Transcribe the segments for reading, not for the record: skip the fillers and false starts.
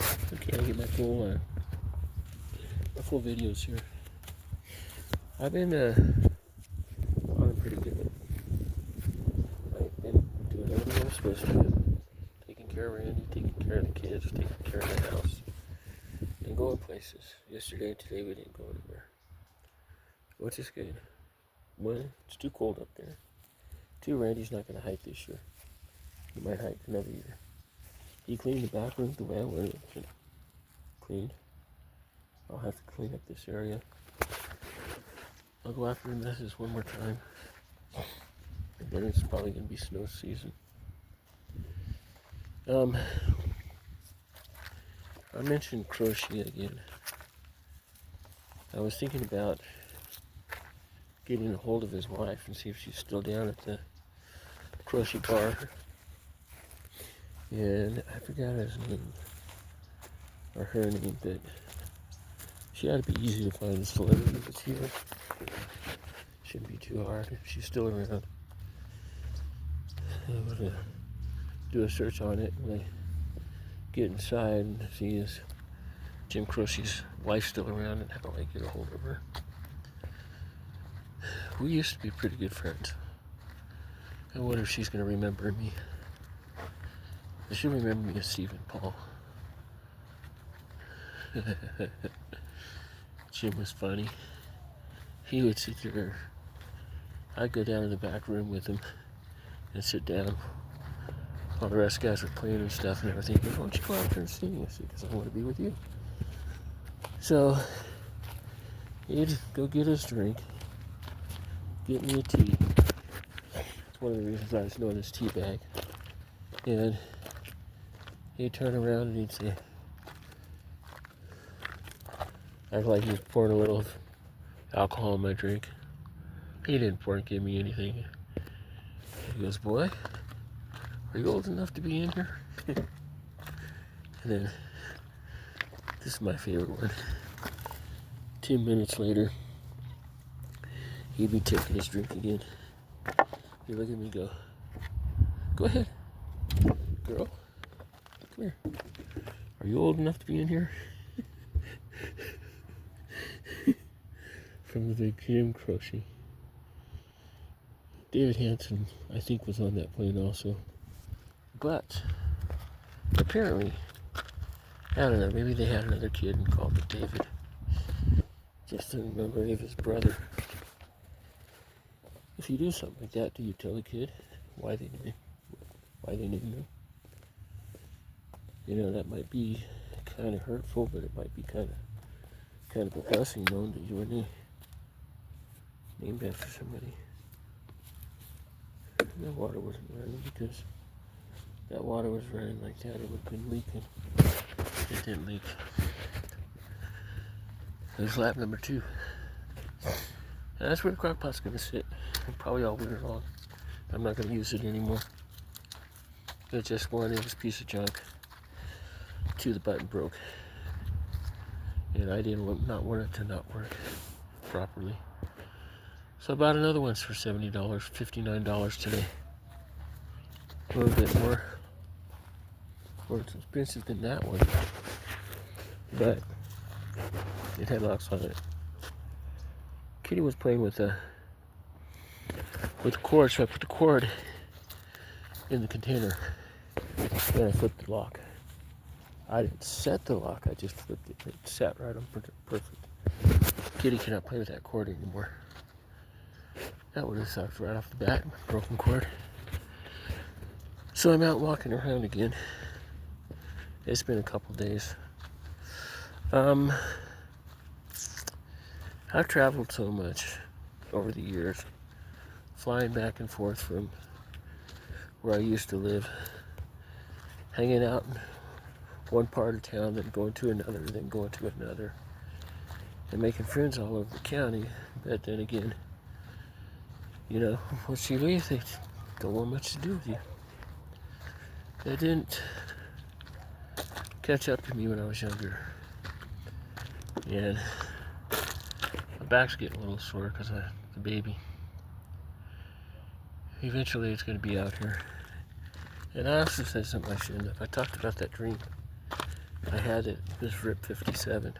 Okay, I get my full videos here. I've been on pretty good. I've been doing everything I'm supposed to do. Taking care of Randy, taking care of the kids, taking care of the house, and going places. Yesterday and today we didn't go anywhere, which is good. One, it's too cold up there. Two, Randy's not going to hike this year. He might hike another year. He cleaned the bathroom the way I wanted it cleaned. I'll have to clean up this area. I'll go after the messes one more time. And then it's probably going to be snow season. I mentioned crochet again. I was thinking about getting a hold of his wife and see if she's still down at the crochet bar. And I forgot his name, or her name, but she ought to be easy to find. The celebrity that's here. Shouldn't be too hard if she's still around. I'm going to do a search on it when I get inside and see is Jim Croce's wife still around and how do I get a hold of her. We used to be pretty good friends. I wonder if she's going to remember me. She'll remember me as Stephen Paul. Jim was funny. He would sit there. I'd go down in the back room with him and sit down while the rest of the guys were playing and stuff and everything. Why don't you go out there and sing? I said, because I want to be with you. So he'd go get his drink, get me a tea. It's one of the reasons I was knowing this tea bag. And he'd turn around and he'd say, act like he was pouring a little alcohol in my drink. He didn't pour and give me anything. He goes, boy, are you old enough to be in here? And then, this is my favorite one. 10 minutes later, he'd be taking his drink again. He'd look at me and go ahead, girl, come here. Are you old enough to be in here? From the big Jim Croce. David Hansen, I think, was on that plane also. But apparently, I don't know, maybe they had another kid and called it David. Just in memory of his brother. If you do something like that, do you tell the kid why they named him? You know, that might be kind of hurtful, but it might be kind of a blessing knowing that you were named after somebody. That water wasn't running because that water was running like that, it would have been leaking. It didn't leak. There's lap number 2. And that's where the crock pot's going to sit. Probably all winter long. I'm not going to use it anymore. It's just one of this piece of junk. The button broke. And I didn't not want it to not work properly. So I bought another one for $70, $59 today. A little bit more expensive than that one. But it had locks on it. Kitty was playing with the cord, so I put the cord in the container. Then I flipped the lock. I didn't set the lock, I just flipped it. It sat right on perfect. Kitty cannot play with that cord anymore. That would have sucked right off the bat, broken cord. So I'm out walking around again. It's been a couple days. I've traveled so much over the years, flying back and forth from where I used to live, hanging out in one part of town, then going to another, then going to another, and making friends all over the county. But then again, you know, once you leave, they don't want much to do with you. They didn't catch up to me when I was younger. And my back's getting a little sore because of the baby. Eventually it's going to be out here. And I also said something I shouldn't have. I talked about that dream I had it. It was RIP 57.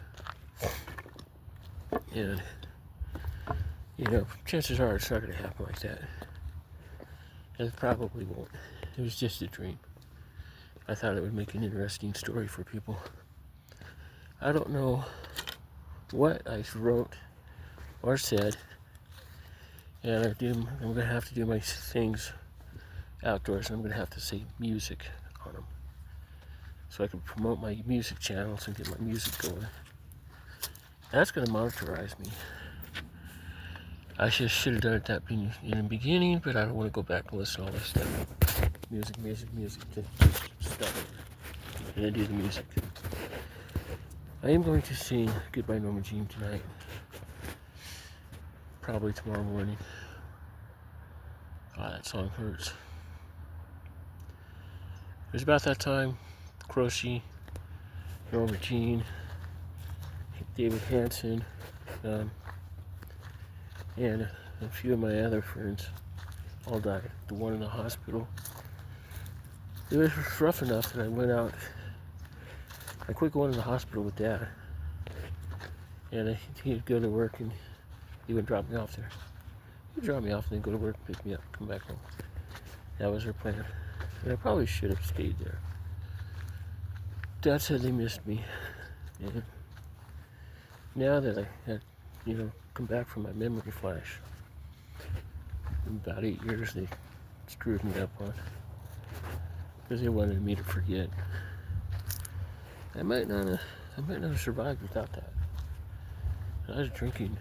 And, chances are it's not going to happen like that. And it probably won't. It was just a dream. I thought it would make an interesting story for people. I don't know what I wrote or said, and I'm going to have to do my things outdoors. I'm going to have to say music on them, so I can promote my music channels and get my music going. That's going to monetize me. I just should have done it that in the beginning, but I don't want to go back and listen to all this stuff. Music, just stop it. And then do the music. I am going to sing Goodbye Norma Jean tonight. Probably tomorrow morning. Ah, that song hurts. It was about that time. Croce, Norma Jean, David Hansen, and a few of my other friends all died. The one in the hospital. It was rough enough that I went out. I quit going to the hospital with Dad, and he'd go to work and he would drop me off there. He'd drop me off and then go to work, pick me up, come back home. That was our plan, and I probably should have stayed there. Dad said they missed me, and now that I had, come back from my memory flash, in about 8 years they screwed me up on, because they wanted me to forget. I might not have survived without that. I was drinking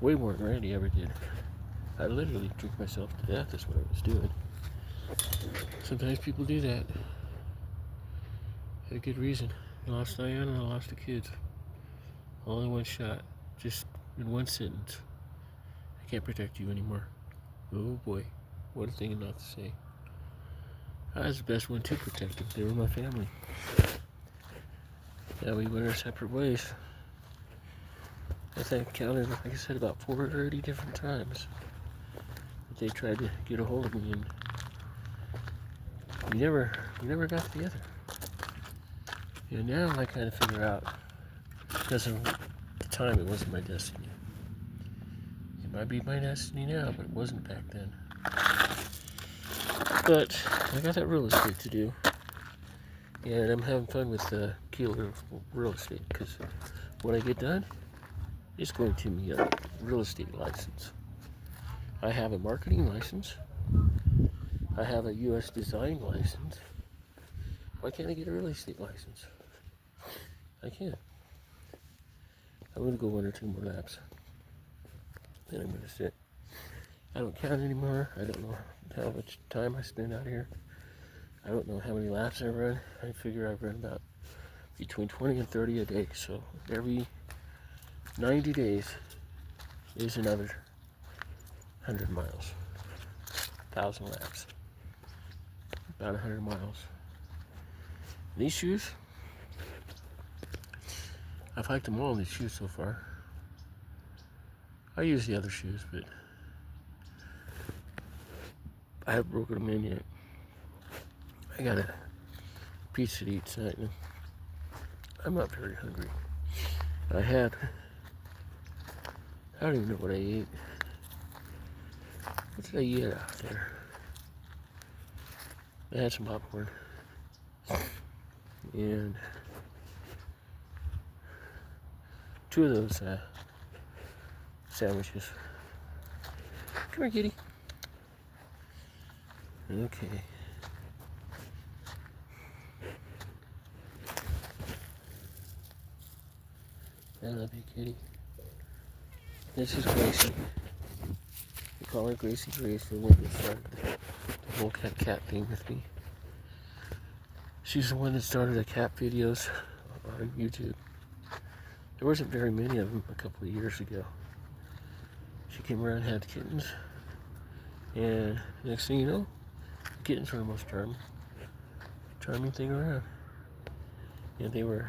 way more than Randy ever did. I literally drink myself to death is what I was doing. Sometimes people do that. Had a good reason. I lost Diana, I lost the kids. All in one shot. Just in one sentence. I can't protect you anymore. Oh boy. What a thing not to say. I was the best one to protect them. They were my family. Now we went our separate ways. I think I counted, like I said, about 40 different times that they tried to get a hold of me, and we never got together. And now I kind of figure out, because of the time, it wasn't my destiny. It might be my destiny now, but it wasn't back then. But I got that real estate to do, and I'm having fun with the Keeler real estate, because when I get done, it's going to be a real estate license. I have a marketing license. I have a U.S. design license. Why can't I get a real estate license? I can't. I'm going to go 1 or 2 more laps. Then I'm going to sit. I don't count anymore. I don't know how much time I spend out here. I don't know how many laps I run. I figure I run about between 20 and 30 a day. So every 90 days is another 100 miles. 1,000 laps. About 100 miles. These shoes, I've hiked them all in these shoes so far. I use the other shoes, but I haven't broken them in yet. I got a pizza to eat tonight, and I'm not very hungry. I don't even know what I ate. What did I eat out there? I had some popcorn. And 2 of those sandwiches. Come here, kitty. Okay. I love you, kitty. This is Gracie. We call her Gracie Grace, the one that started the whole cat thing with me. She's the one that started the cat videos on YouTube. There wasn't very many of them a couple of years ago. She came around and had kittens, and next thing you know, the kittens were the most charming thing around. And they were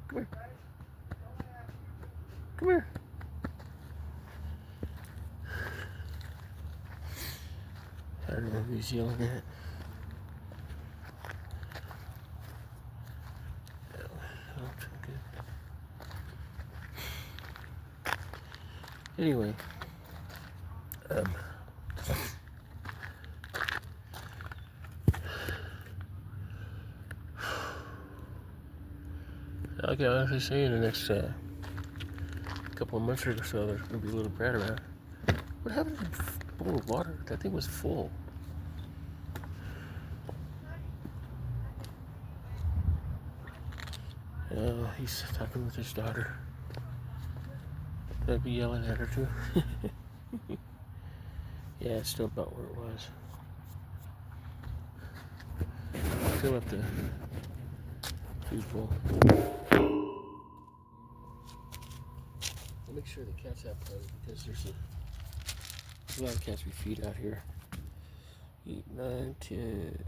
come here. Come here. I don't know who he's yelling at. Oh, good. Anyway, like I was say, in the next couple of months or so, there's going to be a little brat around. What happened to the bowl of water? That thing was full. He's talking with his daughter. I'd be yelling at her too. Yeah, it's still about where it was. Fill up the food bowl. I'll make sure the cats have plenty because there's a lot of cats we feed out here. 8, 9, 10,